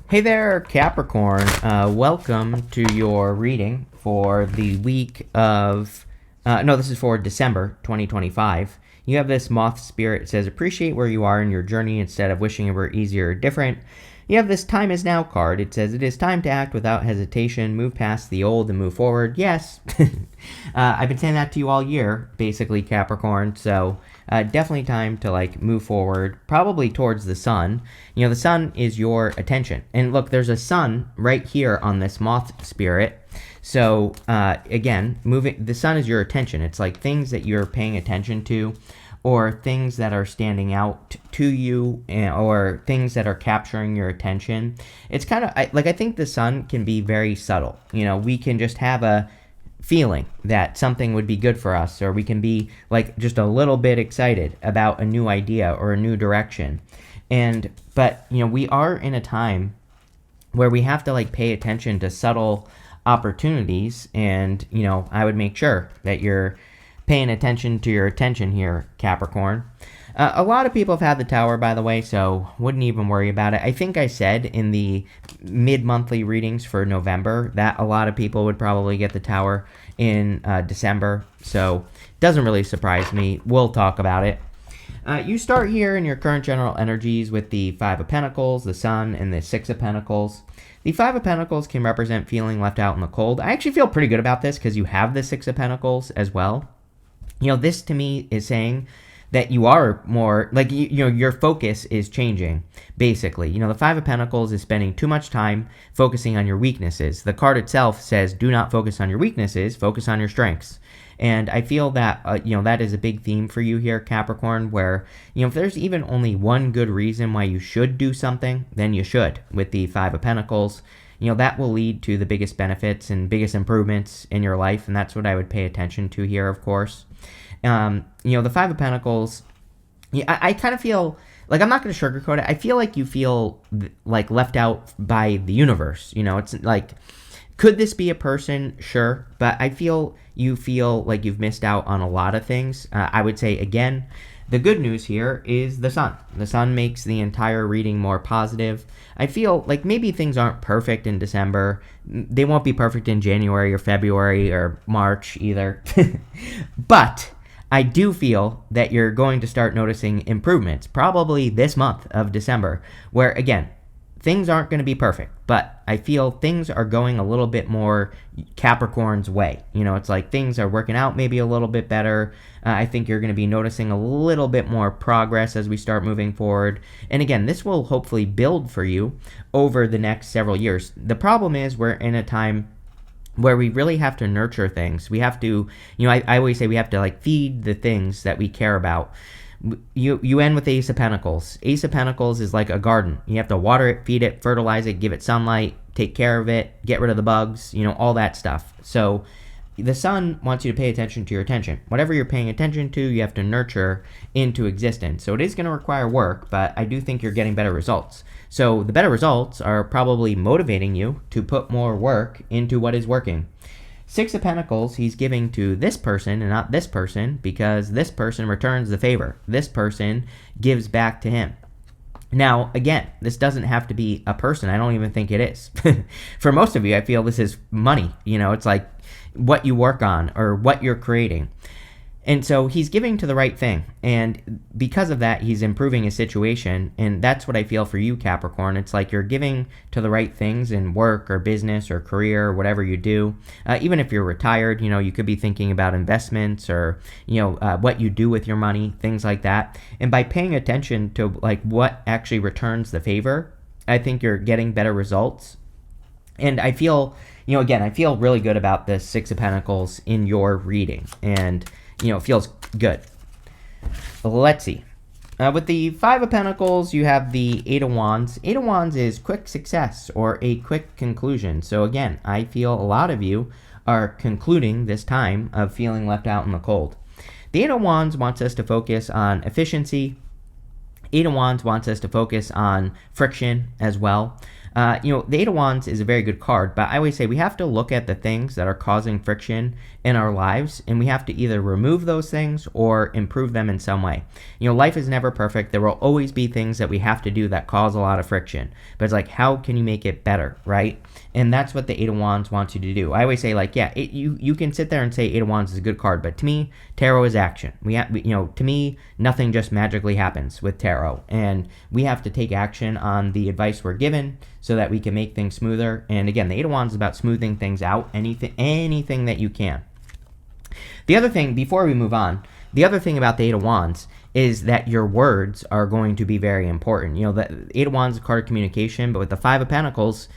Hey there, Capricorn. Welcome to your reading for the week of. No, this is for December 2025. You have this moth spirit. It says, appreciate where you are in your journey instead of wishing it were easier or different. You have this time is now card. It says, it is time to act without hesitation, move past the old and move forward. Yes. I've been saying that to you all year, basically, Capricorn. So definitely time to move forward, probably towards the sun. You know, the sun is your attention. And look, there's a sun right here on this moth spirit. So again, the sun is your attention. It's like things that you're paying attention to, or things that are standing out to you, or things that are capturing your attention. It's kind of I think the sun can be very subtle. You know, we can just have a feeling that something would be good for us, or we can be just a little bit excited about a new idea or a new direction. But we are in a time where we have to pay attention to subtle opportunities, and I would make sure that you're paying attention to your attention here, Capricorn. A lot of people have had the Tower, by the way, so wouldn't even worry about it. I think I said in the mid-monthly readings for November that a lot of people would probably get the Tower in December, so doesn't really surprise me. We'll talk about it. You start here in your current general energies with the Five of Pentacles, the Sun, and the Six of Pentacles. The Five of Pentacles can represent feeling left out in the cold. I actually feel pretty good about this because you have the Six of Pentacles as well. This to me is saying that you are more, your focus is changing, basically. The Five of Pentacles is spending too much time focusing on your weaknesses. The card itself says, do not focus on your weaknesses, focus on your strengths. And I feel that, that is a big theme for you here, Capricorn, where, if there's even only one good reason why you should do something, then you should, with the Five of Pentacles. That will lead to the biggest benefits and biggest improvements in your life, and that's what I would pay attention to here, of course. The Five of Pentacles, I kind of feel I'm not going to sugarcoat it. I feel like you feel left out by the universe. It's could this be a person? Sure. But I feel you feel like you've missed out on a lot of things. I would say, again, the good news here is the sun. The sun makes the entire reading more positive. I feel like maybe things aren't perfect in December. They won't be perfect in January or February or March either. But I do feel that you're going to start noticing improvements, probably this month of December, where, again, things aren't going to be perfect, but I feel things are going a little bit more Capricorn's way. It's like things are working out maybe a little bit better. I think you're going to be noticing a little bit more progress as we start moving forward. And again, this will hopefully build for you over the next several years. The problem is we're in a time where we really have to nurture things. We have to, I always say we have to feed the things that we care about. You end with the Ace of Pentacles. Ace of Pentacles is like a garden. You have to water it, feed it, fertilize it, give it sunlight, take care of it, get rid of the bugs, all that stuff. So the sun wants you to pay attention to your attention. Whatever you're paying attention to, you have to nurture into existence. So it is going to require work, but I do think you're getting better results. So the better results are probably motivating you to put more work into what is working. Six of Pentacles, he's giving to this person and not this person, because this person returns the favor. This person gives back to him. Now, again, this doesn't have to be a person. I don't even think it is. For most of you, I feel this is money. It's like what you work on or what you're creating. And so he's giving to the right thing. And because of that, he's improving his situation. And that's what I feel for you, Capricorn. It's like you're giving to the right things in work or business or career or whatever you do. Even if you're retired, you could be thinking about investments or, what you do with your money, things like that. And by paying attention to what actually returns the favor, I think you're getting better results. And I feel, again, I feel really good about this Six of Pentacles in your reading. And it feels good. Let's see. With the Five of Pentacles, you have the Eight of Wands. Eight of Wands is quick success or a quick conclusion. So again, I feel a lot of you are concluding this time of feeling left out in the cold. The Eight of Wands wants us to focus on efficiency. Eight of Wands wants us to focus on friction as well. The Eight of Wands is a very good card, but I always say we have to look at the things that are causing friction in our lives, and we have to either remove those things or improve them in some way. Life is never perfect. There will always be things that we have to do that cause a lot of friction. But it's like, how can you make it better, right? And that's what the Eight of Wands wants you to do. I always say, like, yeah, you can sit there and say Eight of Wands is a good card, but to me, tarot is action. To me, nothing just magically happens with tarot, and we have to take action on the advice we're given so that we can make things smoother. And again, the Eight of Wands is about smoothing things out, anything that you can. The other thing, before we move on, the other thing about the Eight of Wands is that your words are going to be very important. The Eight of Wands is a card of communication, but with the Five of Pentacles,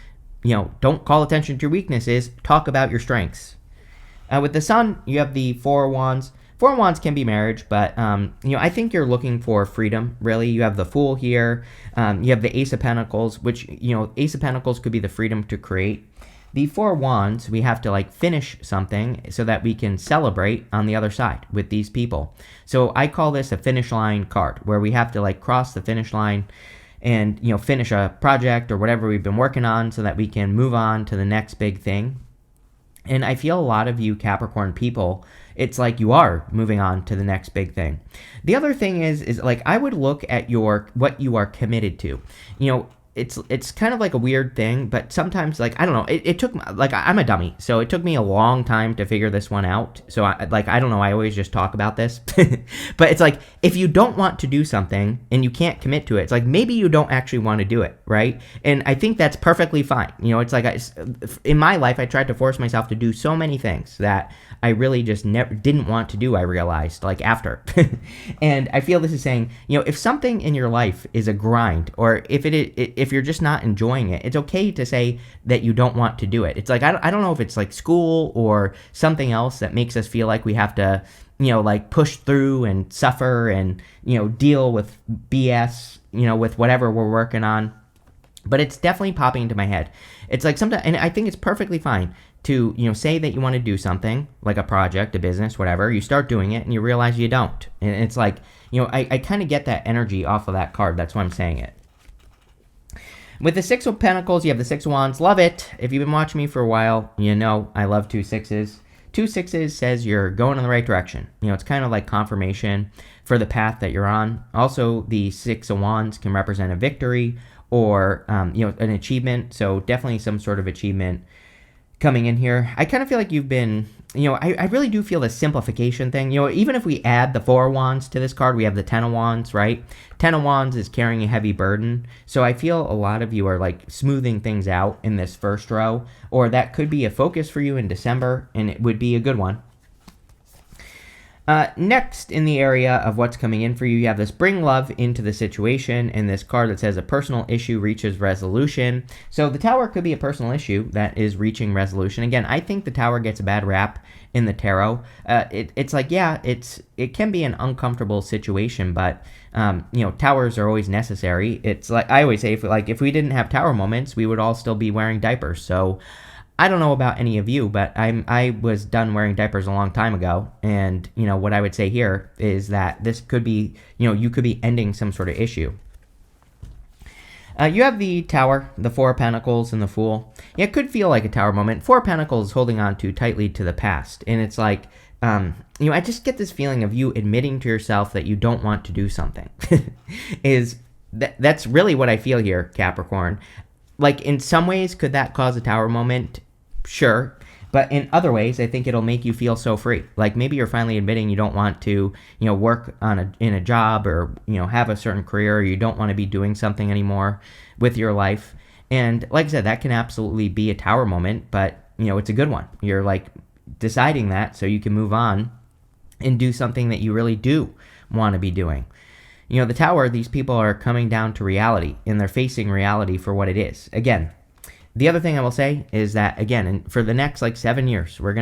don't call attention to your weaknesses. Talk about your strengths. With the Sun, you have the Four of Wands. Four of Wands can be marriage, but I think you're looking for freedom. Really, you have the Fool here. You have the Ace of Pentacles, which Ace of Pentacles could be the freedom to create. The Four of Wands, we have to finish something so that we can celebrate on the other side with these people. So I call this a finish line card, where we have to cross the finish line and finish a project or whatever we've been working on so that we can move on to the next big thing. And I feel a lot of you Capricorn people, it's like you are moving on to the next big thing. The other thing is I would look at what you are committed to. It's kind of like a weird thing, but sometimes I don't know. It took I'm a dummy, so it took me a long time to figure this one out. So I don't know. I always just talk about this, but it's if you don't want to do something and you can't commit to it, it's maybe you don't actually want to do it, right? And I think that's perfectly fine. It's in my life, I tried to force myself to do so many things that I really just never didn't want to do. I realized after, and I feel this is saying if something in your life is a grind, or if you're just not enjoying it, it's okay to say that you don't want to do it. It's I don't know if it's school or something else that makes us feel like we have to, push through and suffer and, deal with BS, with whatever we're working on. But it's definitely popping into my head. It's sometimes, and I think it's perfectly fine to, say that you want to do something, like a project, a business, whatever. You start doing it and you realize you don't. And it's I kind of get that energy off of that card. That's why I'm saying it. With the Six of Pentacles, you have the Six of Wands. Love it. If you've been watching me for a while, I love 2 6s. 2 6s says you're going in the right direction. It's kind of like confirmation for the path that you're on. Also, the Six of Wands can represent a victory or, an achievement. So definitely some sort of achievement coming in here. I kind of feel like you've been, I really do feel the simplification thing. Even if we add the Four of Wands to this card, we have the Ten of Wands, right? Ten of Wands is carrying a heavy burden. So I feel a lot of you are smoothing things out in this first row, or that could be a focus for you in December, and it would be a good one. Next, in the area of what's coming in for you, you have this bring love into the situation, and this card that says a personal issue reaches resolution. So the Tower could be a personal issue that is reaching resolution. Again, I think the Tower gets a bad rap in the tarot. It can be an uncomfortable situation, but towers are always necessary. It's I always say, if we didn't have tower moments, we would all still be wearing diapers. So I don't know about any of you, but I was done wearing diapers a long time ago. And, what I would say here is that this could be, you could be ending some sort of issue. You have the Tower, the Four of Pentacles, and the Fool. Yeah, it could feel like a Tower moment. Four of Pentacles holding on too tightly to the past. And it's I just get this feeling of you admitting to yourself that you don't want to do something. That's really what I feel here, Capricorn. In some ways, could that cause a Tower moment? Sure. But in other ways, I think it'll make you feel so free. Maybe you're finally admitting you don't want to, work in a job or, have a certain career, or you don't want to be doing something anymore with your life. And like I said, that can absolutely be a Tower moment, but, it's a good one. You're deciding that so you can move on and do something that you really do want to be doing. The Tower, these people are coming down to reality, and they're facing reality for what it is. Again, the other thing I will say is that, again, for the next 7 years, there are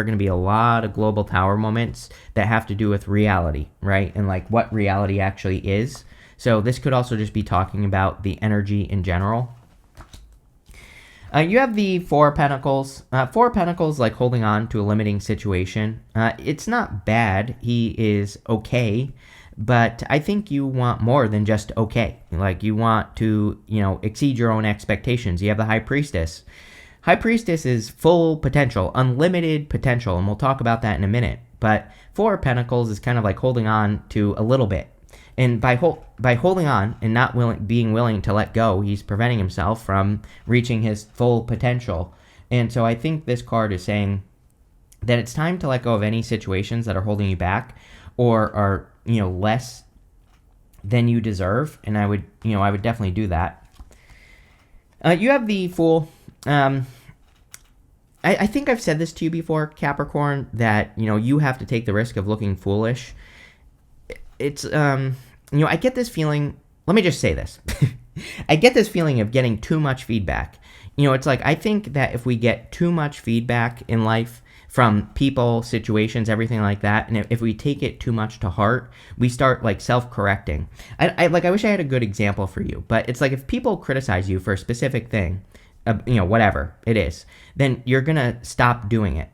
going to be a lot of global Tower moments that have to do with reality, right? And what reality actually is. So this could also just be talking about the energy in general. You have the Four of Pentacles. Four of Pentacles, holding on to a limiting situation. It's not bad. He is okay. But I think you want more than just okay. You want to, exceed your own expectations. You have the High Priestess. High Priestess is full potential, unlimited potential, and we'll talk about that in a minute. But Four of Pentacles is kind of like holding on to a little bit. And by holding on and not being willing to let go, he's preventing himself from reaching his full potential. And so I think this card is saying that it's time to let go of any situations that are holding you back or are, less than you deserve. And I would definitely do that. You have the Fool. I think I've said this to you before, Capricorn, that, you have to take the risk of looking foolish. It's, I get this feeling, let me just say this. I get this feeling of getting too much feedback. It's like, I think that if we get too much feedback in life from people, situations, everything like that, and if we take it too much to heart, we start like self-correcting. I wish I had a good example for you, but it's like if people criticize you for a specific thing, whatever it is, then you're going to stop doing it,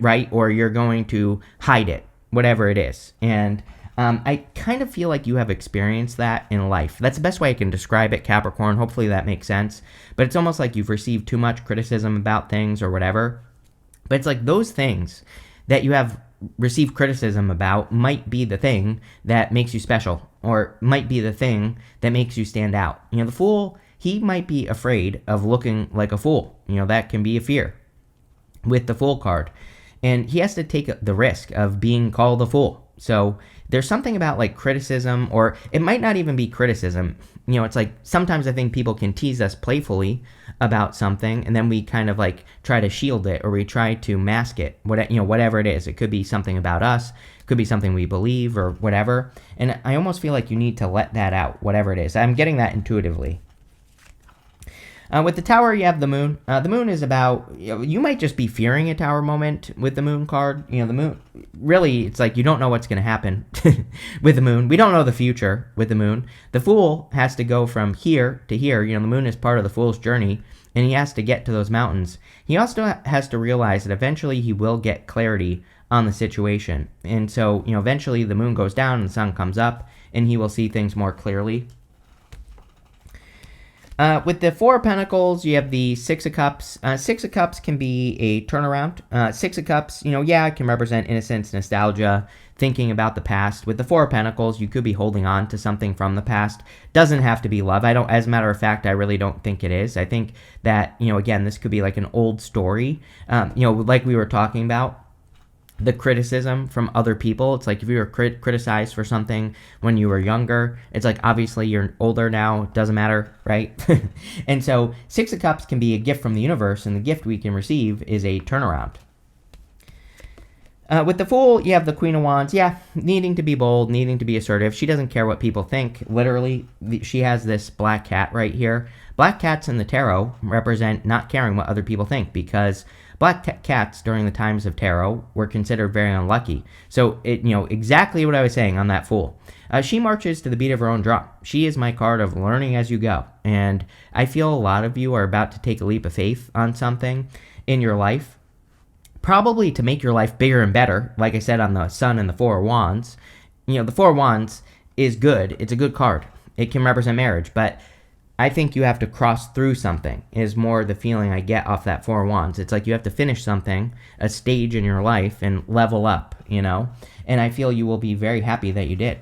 right? Or you're going to hide it, whatever it is. And I kind of feel like you have experienced that in life. That's the best way I can describe it, Capricorn. Hopefully that makes sense. But it's almost like you've received too much criticism about things or whatever. But it's like those things that you have received criticism about might be the thing that makes you special, or might be the thing that makes you stand out. The Fool, he might be afraid of looking like a fool. That can be a fear with the Fool card. And he has to take the risk of being called a fool. So there's something about like criticism, or it might not even be criticism. It's like sometimes I think people can tease us playfully about something, and then we kind of like try to shield it, or we try to mask it, whatever it is. It could be something about us, it could be something we believe or whatever. And I almost feel like you need to let that out, whatever it is. I'm getting that intuitively. With the Tower, you have the Moon. The Moon is about, you might just be fearing a Tower moment with the Moon card. The Moon, really, it's like you don't know what's going to happen with the Moon. We don't know the future with the Moon. The Fool has to go from here to here. The Moon is part of the Fool's journey, and he has to get to those mountains. He also has to realize that eventually he will get clarity on the situation. And so, eventually the Moon goes down and the sun comes up, and he will see things more clearly. With the Four of Pentacles, you have the Six of Cups. Six of Cups can be a turnaround. Six of Cups, it can represent innocence, nostalgia, thinking about the past. With the Four of Pentacles, you could be holding on to something from the past. Doesn't have to be love. As a matter of fact, I really don't think it is. I think that, again, this could be like an old story, like we were talking about. The criticism from other people. It's like if you were criticized for something when you were younger, it's like obviously you're older now, it doesn't matter, right? And so Six of Cups can be a gift from the universe, and the gift we can receive is a turnaround. With the Fool, you have the Queen of Wands. Yeah, needing to be bold, needing to be assertive. She doesn't care what people think. Literally, she has this black cat right here. Black cats in the tarot represent not caring what other people think, because black cats during the times of tarot were considered very unlucky. So, exactly what I was saying on that Fool. She marches to the beat of her own drum. She is my card of learning as you go. And I feel a lot of you are about to take a leap of faith on something in your life, probably to make your life bigger and better. Like I said on the Sun and the Four of Wands. The Four of Wands is good. It's a good card. It can represent marriage, but I think you have to cross through something, is more the feeling I get off that Four of Wands. It's like you have to finish something, a stage in your life, and level up, and I feel you will be very happy that you did.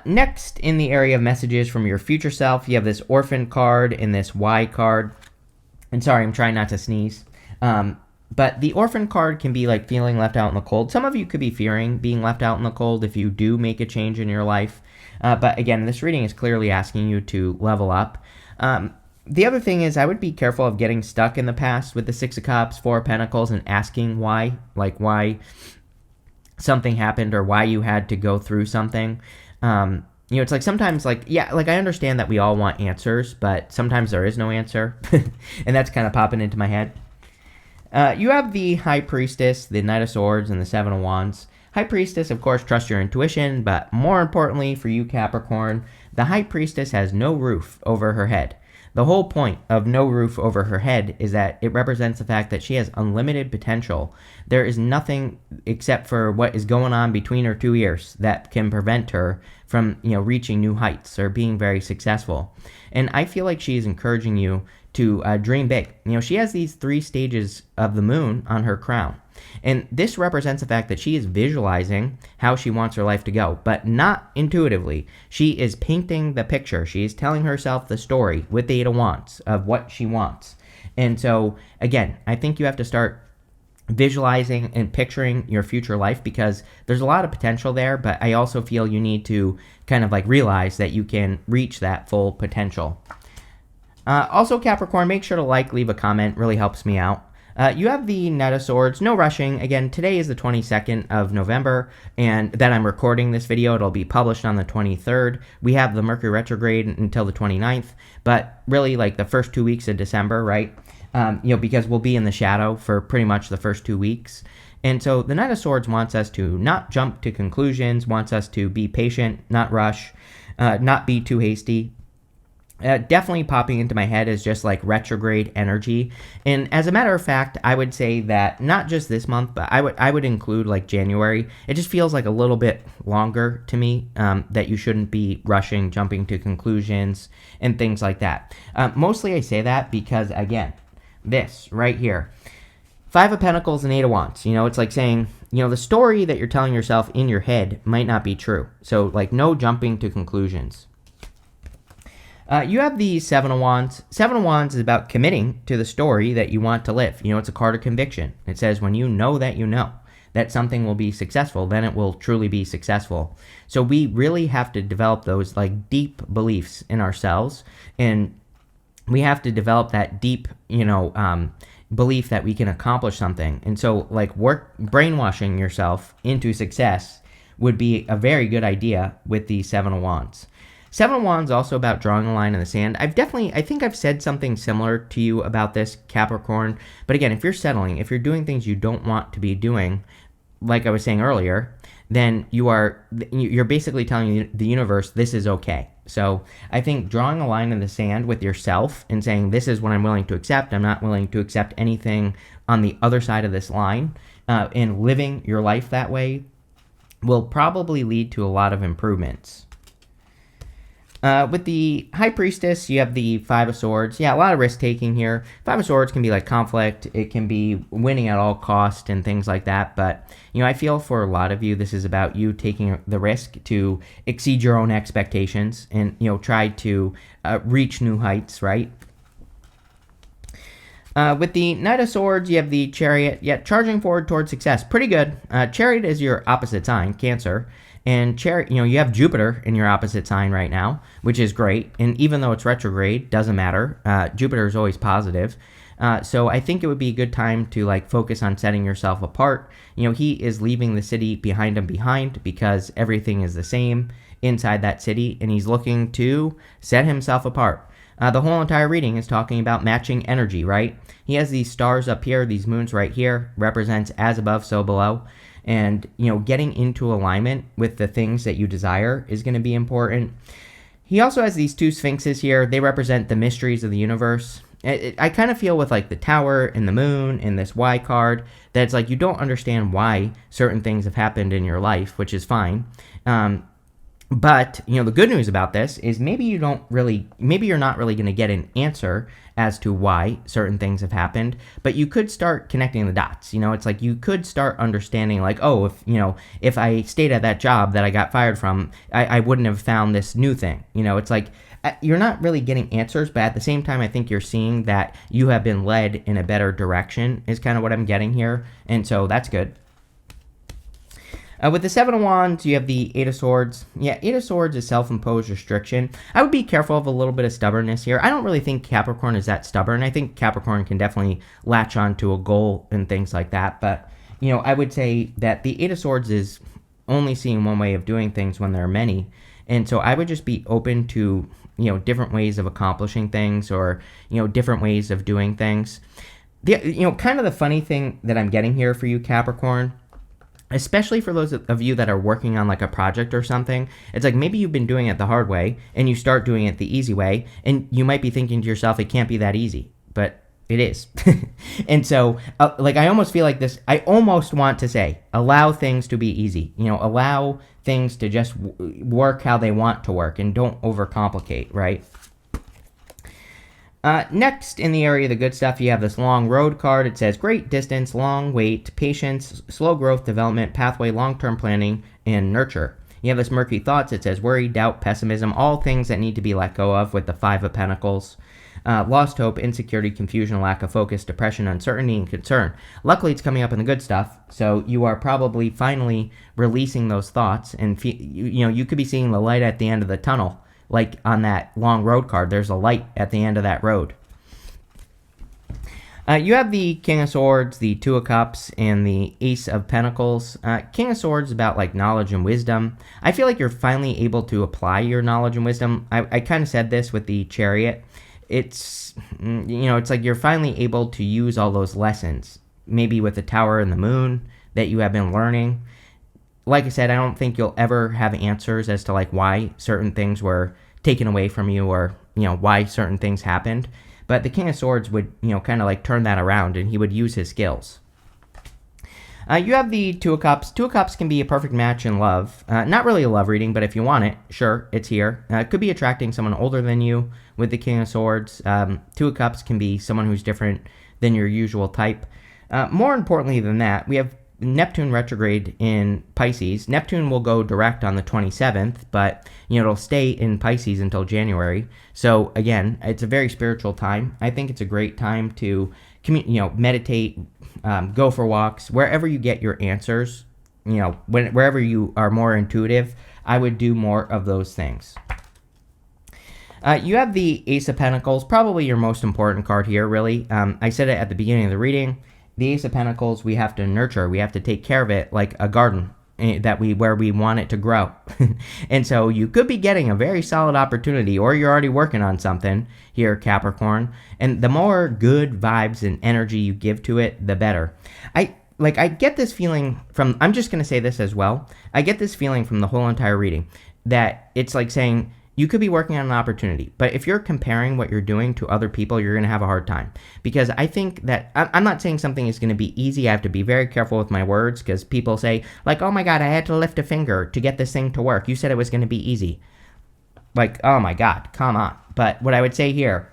Next, in the area of messages from your future self, you have this Orphan card and this Y card. And sorry, I'm trying not to sneeze. But the Orphan card can be like feeling left out in the cold. Some of you could be fearing being left out in the cold if you do make a change in your life. But again, this reading is clearly asking you to level up. The other thing is I would be careful of getting stuck in the past with the Six of Cups, Four of Pentacles, and asking why something happened or why you had to go through something. It's like sometimes I understand that we all want answers, but sometimes there is no answer. And that's kind of popping into my head. You have the High Priestess, the Knight of Swords, and the Seven of Wands. High Priestess, of course, trust your intuition, but more importantly for you, Capricorn, the High Priestess has no roof over her head. The whole point of no roof over her head is that it represents the fact that she has unlimited potential. There is nothing except for what is going on between her two ears that can prevent her from, reaching new heights or being very successful. And I feel like she is encouraging you to dream big. She has these 3 stages of the moon on her crown. And this represents the fact that she is visualizing how she wants her life to go, but not intuitively. She is painting the picture. She is telling herself the story with the 8 of Wands of what she wants. And so, again, I think you have to start visualizing and picturing your future life, because there's a lot of potential there, but I also feel you need to kind of realize that you can reach that full potential. Also, Capricorn, make sure to leave a comment. Really helps me out. You have the Knight of Swords. No rushing. Again, today is the 22nd of November, and that I'm recording this video. It'll be published on the 23rd. We have the Mercury retrograde until the 29th, but really the first 2 weeks of December, right? Because we'll be in the shadow for pretty much the first 2 weeks. And so the Knight of Swords wants us to not jump to conclusions, wants us to be patient, not rush, not be too hasty. Definitely popping into my head is just retrograde energy. And as a matter of fact, I would say that not just this month, but I would include January. It just feels a little bit longer to me, that you shouldn't be rushing, jumping to conclusions and things like that. Mostly I say that because, again, this right here, 5 of Pentacles and 8 of Wands. It's like saying, the story that you're telling yourself in your head might not be true. So no jumping to conclusions. You have the 7 of Wands. 7 of Wands is about committing to the story that you want to live. It's a card of conviction. It says when you know that something will be successful, then it will truly be successful. So we really have to develop those deep beliefs in ourselves, and we have to develop that deep, belief that we can accomplish something. And so brainwashing yourself into success would be a very good idea with the 7 of Wands. 7 of Wands also about drawing a line in the sand. I think I've said something similar to you about this, Capricorn. But again, if you're settling, if you're doing things you don't want to be doing, like I was saying earlier, then you're basically telling the universe this is okay. So I think drawing a line in the sand with yourself and saying this is what I'm willing to accept. I'm not willing to accept anything on the other side of this line, and living your life that way will probably lead to a lot of improvements. With the High Priestess, you have the 5 of Swords. Yeah, a lot of risk-taking here. 5 of Swords can be conflict. It can be winning at all cost and things like that. But, I feel for a lot of you, this is about you taking the risk to exceed your own expectations and, try to reach new heights, right? With the Knight of Swords, you have the Chariot. Yeah, charging forward towards success. Pretty good. Chariot is your opposite sign, Cancer. And you have Jupiter in your opposite sign right now, which is great. And even though it's retrograde, doesn't matter. Jupiter is always positive. So I think it would be a good time to focus on setting yourself apart. He is leaving the city behind him because everything is the same inside that city, and he's looking to set himself apart. The whole entire reading is talking about matching energy, right? He has these stars up here, these moons right here, represents as above, so below. And, getting into alignment with the things that you desire is going to be important. He also has these 2 sphinxes here. They represent the mysteries of the universe. I kind of feel with the tower and the moon and this Y card that it's you don't understand why certain things have happened in your life, which is fine. But, the good news about this is maybe you're not really going to get an answer as to why certain things have happened, but you could start connecting the dots. It's you could start understanding if I stayed at that job that I got fired from, I wouldn't have found this new thing. It's you're not really getting answers, but at the same time, I think you're seeing that you have been led in a better direction is kind of what I'm getting here. And so that's good. With the 7 of Wands, you have the 8 of Swords. Yeah, 8 of Swords is self-imposed restriction. I would be careful of a little bit of stubbornness here. I don't really think Capricorn is that stubborn. I think Capricorn can definitely latch on to a goal and things like that. But, I would say that the 8 of Swords is only seeing one way of doing things when there are many. And so I would just be open to, different ways of accomplishing things or, different ways of doing things. Kind of the funny thing that I'm getting here for you, Capricorn, especially for those of you that are working on like a project or something. It's like maybe you've been doing it the hard way and you start doing it the easy way, and you might be thinking to yourself, it can't be that easy, but it is. And so like I almost feel like this, I almost want to say, allow things to be easy, allow things to just work how they want to work, and don't overcomplicate, right? Next, in the area of the good stuff, you have this long road card. It says great distance, long wait, patience, slow growth, development, pathway, long-term planning, and nurture. You have this murky thoughts. It says worry, doubt, pessimism, all things that need to be let go of, with the Five of Pentacles. Lost hope, insecurity, confusion, lack of focus, depression, uncertainty, and concern. Luckily, it's coming up in the good stuff, so you are probably finally releasing those thoughts, and you could be seeing the light at the end of the tunnel. Like on that long road card, there's a light at the end of that road. You have the King of Swords, the Two of Cups, and the Ace of Pentacles. King of Swords is about like knowledge and wisdom. I feel like you're finally able to apply your knowledge and wisdom. I kind of said this with the Chariot. It's like you're finally able to use all those lessons, maybe with the Tower and the Moon that you have been learning. Like I said, I don't think you'll ever have answers as to like why certain things were taken away from you, or why certain things happened. But the King of Swords would kind of like turn that around, and he would use his skills. You have the Two of Cups. Two of Cups can be a perfect match in love. Not really a love reading, but if you want it, sure, it's here. It could be attracting someone older than you with the King of Swords. Two of Cups can be someone who's different than your usual type. More importantly than that, we have Neptune retrograde in Pisces. Neptune will go direct on the 27th, but it'll stay in Pisces until January. So again, it's a very spiritual time. I think it's a great time to meditate, go for walks, wherever you get your answers. Wherever you are more intuitive, I would do more of those things. You have the Ace of Pentacles, probably your most important card here, really. I said it at the beginning of the reading. The Ace of Pentacles, we have to nurture. We have to take care of it like a garden where we want it to grow. And so you could be getting a very solid opportunity, or you're already working on something here, Capricorn. And the more good vibes and energy you give to it, the better. I get this feeling from, I'm just going to say this as well. I get this feeling from the whole entire reading that it's like saying, you could be working on an opportunity, but if you're comparing what you're doing to other people, you're going to have a hard time. Because I think that, I'm not saying something is going to be easy. I have to be very careful with my words, because people say, like, oh my God, I had to lift a finger to get this thing to work. You said it was going to be easy. Like, oh my God, come on. But what I would say here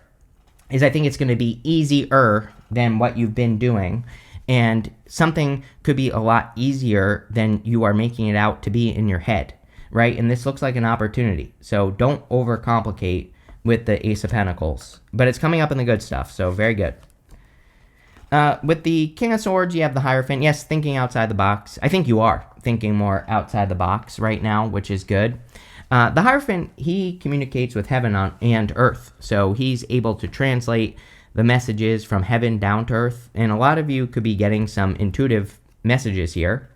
is I think it's going to be easier than what you've been doing. And something could be a lot easier than you are making it out to be in your head. Right? And this looks like an opportunity. So don't overcomplicate with the Ace of Pentacles. But it's coming up in the good stuff, so very good. With the King of Swords, you have the Hierophant. Yes, thinking outside the box. I think you are thinking more outside the box right now, which is good. The Hierophant, he communicates with heaven and earth. So he's able to translate the messages from heaven down to earth. And a lot of you could be getting some intuitive messages here.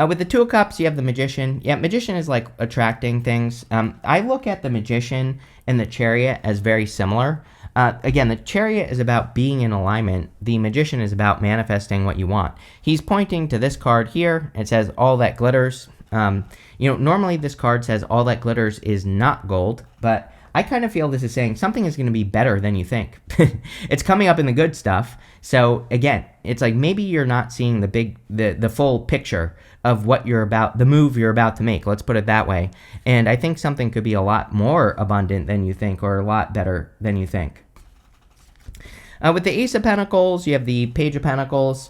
With the Two of Cups, you have the Magician. Yeah, Magician is like attracting things. I look at the Magician and the Chariot as very similar. Again, the Chariot is about being in alignment. The Magician is about manifesting what you want. He's pointing to this card here. It says, all that glitters. Normally this card says all that glitters is not gold, but I kind of feel this is saying something is going to be better than you think. It's coming up in the good stuff. So again, it's like maybe you're not seeing the full picture of what you're about, the move you're about to make. Let's put it that way. And I think something could be a lot more abundant than you think, or a lot better than you think. With the Ace of Pentacles, you have the Page of Pentacles.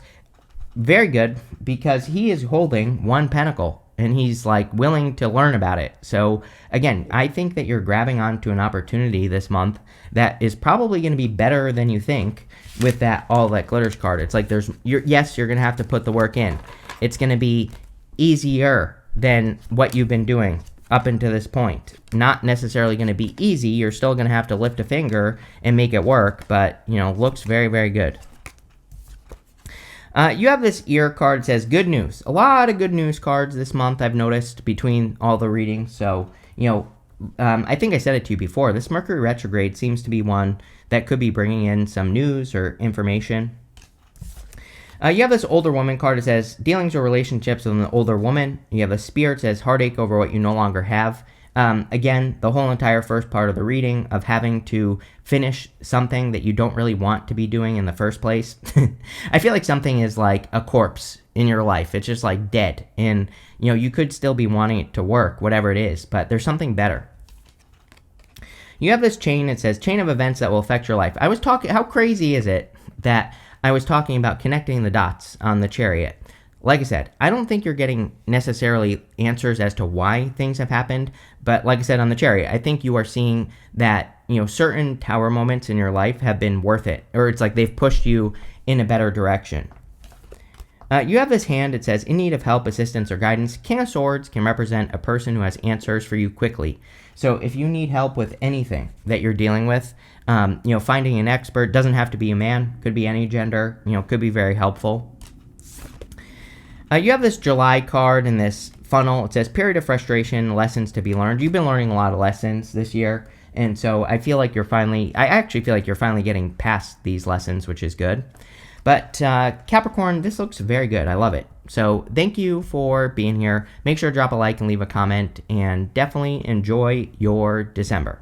Very good, because he is holding one pentacle, and he's like willing to learn about it. So again, I think that you're grabbing onto an opportunity this month that is probably going to be better than you think with that all that glitters card. It's like yes, you're going to have to put the work in. It's going to be easier than what you've been doing up until this point. Not necessarily going to be easy. You're still going to have to lift a finger and make it work, but looks very, very good. You have this ear card that says good news. A lot of good news cards this month, I've noticed, between all the readings. So, I think I said it to you before. This Mercury retrograde seems to be one that could be bringing in some news or information. You have this older woman card. It says dealings or relationships with an older woman. You have a spirit. It says heartache over what you no longer have. Again, the whole entire first part of the reading of having to finish something that you don't really want to be doing in the first place. I feel like something is like a corpse in your life. It's just like dead. And, you could still be wanting it to work, whatever it is, but there's something better. You have this chain. It says chain of events that will affect your life. How crazy is it that I was talking about connecting the dots on the Chariot? Like I said, I don't think you're getting necessarily answers as to why things have happened, but like I said on the Chariot, I think you are seeing that, certain tower moments in your life have been worth it, or it's like they've pushed you in a better direction. You have this hand. It says in need of help, assistance, or guidance. King of Swords can represent a person who has answers for you quickly. So if you need help with anything that you're dealing with, finding an expert, doesn't have to be a man, could be any gender, could be very helpful. You have this July card in this funnel. It says period of frustration, lessons to be learned. You've been learning a lot of lessons this year, and so I actually feel like you're finally getting past these lessons, which is good. But Capricorn, this looks very good. I love it. So thank you for being here. Make sure to drop a like and leave a comment, and definitely enjoy your December.